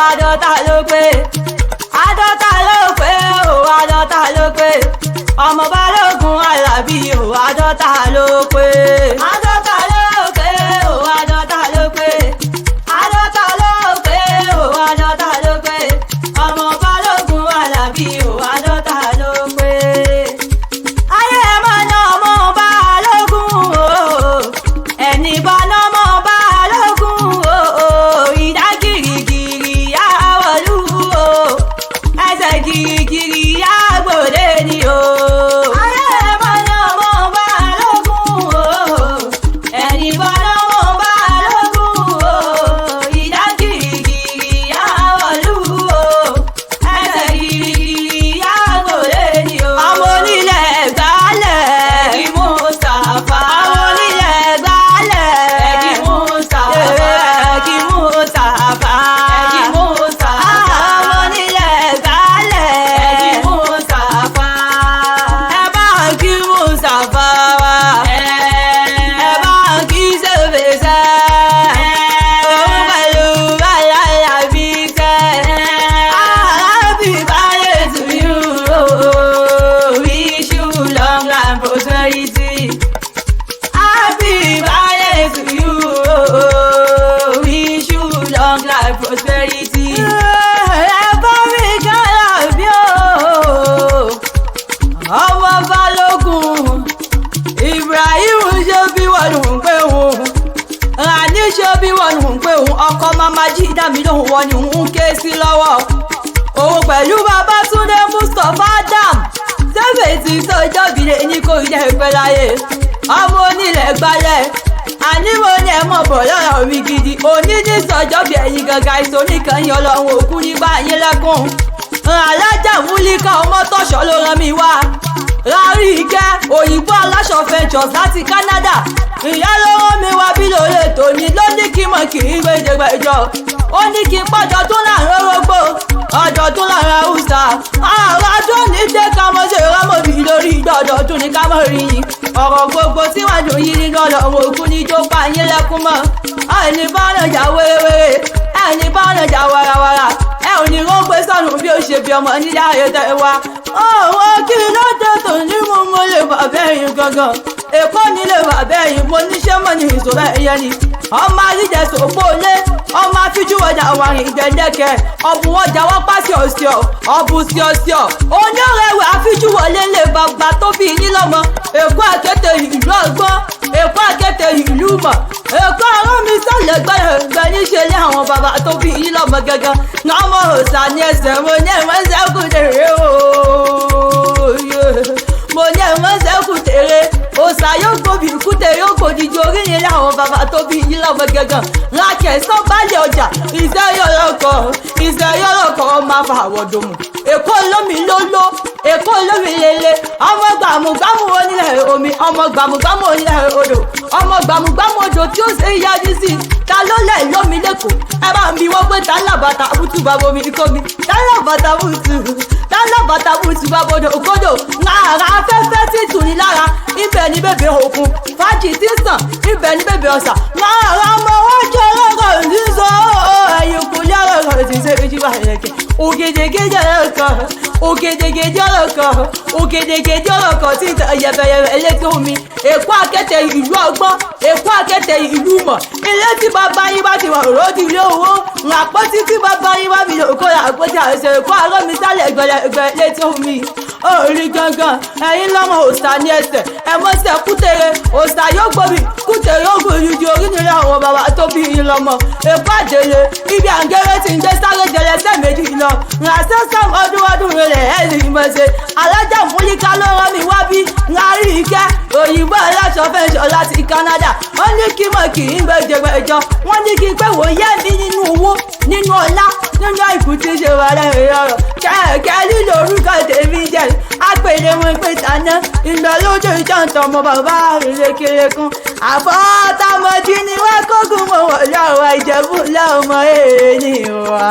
àádọ́ta ló pé àádọ́ta ló pé o àádọ́ta ló pé ọmọ Balógun Àlàbí o àádọ́ta ló pé àádọ́ta ló pé o àádọ́ta ló pé àádọ́ta ló pé o àádọ́ta ló pé ọmọ Balógun Àlàbí o àádọ́ta ló pé. ayé ẹ̀ máa ná ọmọ Balógun o ẹni bá ná ọmọ Balógun o ìdá gírígírí àwọ̀lú o ẹsẹ̀ gírígírí àgbòdè ni o. ayé ẹ̀ máa ná ọmọ Balógun o ẹni bá ná ọmọ Balógun o ìdá gírígírí àwọ̀lú o ẹsẹ̀ gírígírí àgbòdè ni o. ọmọ onílẹ̀ gbálẹ̀ kí Mustapha. ọmọ onílẹ̀ gbálẹ̀ kí Mustapha. kí Mustapha. kí Mustapha. ọmọ onílẹ̀ gbálẹ̀ kí Mustapha. ẹ bá kí Mustapha wá. ẹ bá kí sèfèsè. òun pẹ̀lú bàlá Àlàbí sẹ́. Àlàbí balẹ̀ to you. Wish you long life prosperity. Happy birthday to you. Wish you long life prosperity. Ẹ bá mi Àlàbí o. ọmọ Balógun Ibrahim ṣe bí wọn lù ń pé òun. Rani ṣe bí wọn lù ń pé òun. ọkọ mama jí dàmí lóhùn wọn ni òun ké sí lọ́wọ́. òun pẹ̀lú Babátúndé Mustapha Adam sẹ́fẹ̀tì sọ́jọ́ bìrẹ̀ ní kò jẹ́ ìpẹ́ láyé. ọmọ onílẹ̀ gbalẹ̀ àní mo ní ẹ mọ̀ bọ̀ lọ́rọ̀ mi gidi. òní ní sọ́jọ́ bí ẹ̀yin gangan àìsàn oníkànnì ọlọ́run òkú nígbà yín lẹ́kùn. alájà Múlíkà ọmọ tọ̀ṣọ́ ló rán mi wá. rárí ìkẹ́ òyìnbó aláṣọ ventures láti Canada. ìyá ló rán mi wá bí lóore tòní ló ní kí mọ̀ kì í gbẹjẹgbẹjọ. ó ní kí pọ́jọ tó láàrin orógbó ọjọ́ tó láàrin haúsá. àwọn adó ní jẹ́ ká mọ̀ ṣe rámọ̀bí lórí ìgbọ́dọ̀ tún ní ká mọ̀ rí yín. ọ̀rọ̀ gbogbo tí wọ́n dùn yín nínú ọlọ́run òkú ní tó pa yín lẹ́kún mọ́. ẹni bá ràn jà wéréwéré ẹni bá ràn jà warawara ẹ ò ní rán pé sọ́nù bí ó ṣe bí ọmọ nílé ayé tẹ́ wá. ọ̀wọ́ kí ló dé tó ní mo lè bà bẹ́yìn gangan. èkó nílé bà bẹ́yìn mo níṣẹ́ mọ̀ ní ìṣòro ẹ̀yẹ ni. ọmọ àríjẹsọ òpólé ọmọ afíjúwọjà wàrin ìgbẹ́ndẹ́kẹ́ ọ̀bùn ọjà wọ́n pàṣẹ ọ̀sẹ̀ ọ̀bùn síọ̀síọ̀ onírẹ̀wẹ̀ afíjúwọlé lè bàbá tó bí yín lọ́mọ. èkó àkété ìlú ọgbọ́n èkó àkété ìlú mọ̀ èkó àrùn mi sọ̀lẹ̀ gbẹ̀rẹ̀gbẹ̀ níṣẹ́ lé àwọn bàbá tó bí yín lọ́mọ gẹ́gẹ́ ọmọ òòsà ní ẹsẹ̀ mo ní ẹ̀wọ̀n sẹ́kù tèrè mo ní ẹ̀wọ̀n sẹ́kù tèrè òòsà yóò gbòbí kúté yóò gbòdìjì orí yẹn láwọn bàbá tó bí yín lọ́mọ gẹ́gẹ́ lákẹ́ sọ́bàlẹ̀ ọjà ìṣẹ́yọ̀lọ́kọ̀ máa fa àwọ̀dùnmù. èkó lómi lóló èkó lómi lele ọmọ gbàmùgbàmù onílẹ̀ omi ọmọ gbàmùgbàmù onílẹ̀ odò ọmọ gbàmùgbàmù odò tí ó ṣe yájú sí ta ló lẹ̀ lómi lẹ́kọ̀ọ́. ẹ bá ń bi wọ́n pé ta ń làbàtà bùtù bàbá omi kómi ta ń làbàtà bùtù bàbá odò kódò ńlára afẹ́fẹ́ tí tù ní lára ibẹ̀ ní bèbè òkun fàájì tí sàn ibẹ̀ ní bèbè ọ̀sà ńlára ọmọ wọn jẹ́ ọlọ́kọ̀ ìdíṣọ́ ẹ̀yìn kò ní ọlọ́kọ̀ ìdíṣẹ́ ìjìbá ẹ̀yẹ̀kẹ́ ògèdègèdè ọlọ́kọ̀ tí yẹ̀bẹ̀yẹ̀bẹ̀ létí omi. èkó àkété ìlú ọgbọ́n èkó àkété ìlú mọ̀ ilé tí bàbá yín bá ti wà òròdì ilé owó àpótí tí bàbá yín bá fi lè kó àpótí àṣẹ èkó àrọ́mi sálẹ̀ gbẹ̀lẹ̀gbẹ̀ létí omi. orí gangan ẹ̀yin lọ́mọ òòsà ní ẹsẹ̀ ẹ̀mọ́sẹ̀ kútẹ̀rẹ̀ òòsà yóò gbòbí kútẹ̀rẹ̀ yóò gbòbí ju orí nílé àwọn bàbá tó bí yín lọ́mọ. èkó àjèlè ibi àǹgẹ́rẹ́ ti ń gbé sáré jẹlẹsẹ̀ méjì lọ ránṣẹ́ sáà ọdún rẹ̀ ẹ̀ lè mọ̀ ṣe. alájà Múlíkà ló rán mi wá bí rárí ìkẹ́ òyìnbó aláṣọ fẹ́ṣọ láti Canada. wọ́n ní kí mọ̀ kì í gbẹ̀jẹ̀gbẹ̀jọ wọ́n ní kí pé wò yẹ́ mi nínú owó nínú ọlá nínú àìkú tí ṣe wà lẹ́rìn ọ̀rọ̀ kẹ̀kẹ́ lílo orúkọ tèmi jẹ́ àpèlé wọn pé tàná ìgbàlódé ìjọ́ntàn ọmọ bàbá àrèlékelekun àfọ́tàmọ́dí ni wọ́n kógun mọ́ wọ́n lọ́wọ́ Ìjẹ̀bú lọ́mọ èèyàn wá.